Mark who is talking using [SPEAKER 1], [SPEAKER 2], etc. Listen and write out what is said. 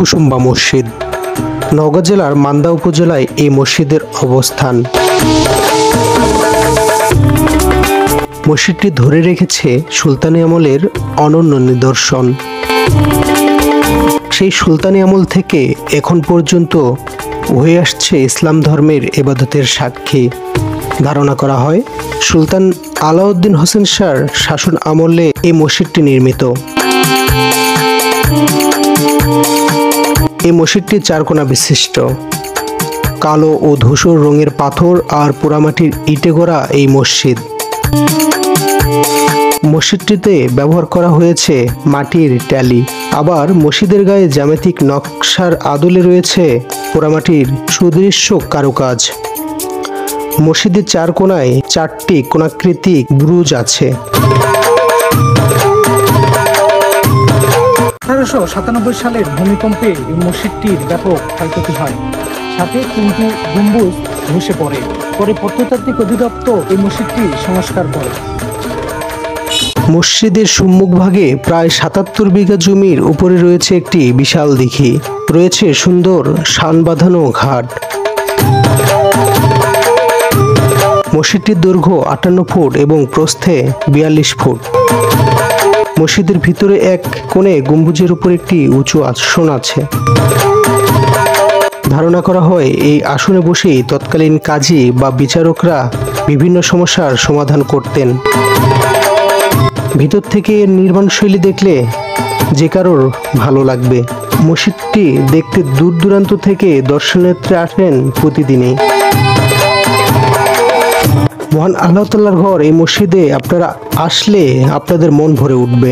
[SPEAKER 1] কুসুম্বা মসজিদ। নওগাঁ জেলার মান্দা উপজেলায় এই মসজিদের অবস্থান। মসজিদটি ধরে রেখেছে সুলতানি আমলের অনন্য নিদর্শন। সেই সুলতানি আমল থেকে এখন পর্যন্ত হয়ে আসছে ইসলাম ধর্মের ইবাদতের সাক্ষী। ধারণা করা হয় সুলতান আলাউদ্দিন হোসেন শাহর শাসন আমলে এই মসজিদটি নির্মিত। এই মসজিদটি চারকোনা বিশিষ্ট। কালো ও ধূসর রঙের পাথর আর পোড়ামাটির ইটে গড়া এই মসজিদ। মসজিদটিতে ব্যবহার করা হয়েছে মাটির ট্যালি। আবার মসজিদের গায়ে জ্যামিতিক নকশার আদলে রয়েছে পোড়ামাটির সুদৃশ্য কারুকাজ। মসজিদের চার কোণায় 4টি কোণাকৃতি বুরুজ আছে।
[SPEAKER 2] 1897 সালের ভূমিকম্পে এই মসজিদটির ব্যাপক ক্ষয়ক্ষতি হয়, সাথে 3টি গম্বুজ ধসে পড়ে। পরে প্রত্নতাত্ত্বিক অধিদপ্তর এই মসজিদটি সংস্কার করে।
[SPEAKER 1] মসজিদের সম্মুখভাগে প্রায় 77 বিঘা জমির উপরে রয়েছে একটি বিশাল দিঘি। রয়েছে সুন্দর শান বাঁধানো ঘাট। মসজিদটির দৈর্ঘ্য 58 ফুট এবং প্রস্থে 42 ফুট। মসজিদের ভিতরে এক কোণে গম্বুজের উপর একটি উঁচু আসন আছে। ধারণা করা হয় এই আসনে বসেই তৎকালীন কাজী বা বিচারকরা বিভিন্ন সমস্যার সমাধান করতেন। ভিতর থেকে এর নির্মাণশৈলী দেখলে যে কারোর ভালো লাগবে। মসজিদটি দেখতে দূর দূরান্ত থেকে দর্শনার্থী আসেন প্রতিদিনই। মহান আল্লাহ তাআলার ঘর এই মসজিদে আপনারা আসলে আপনাদের মন ভরে উঠবে।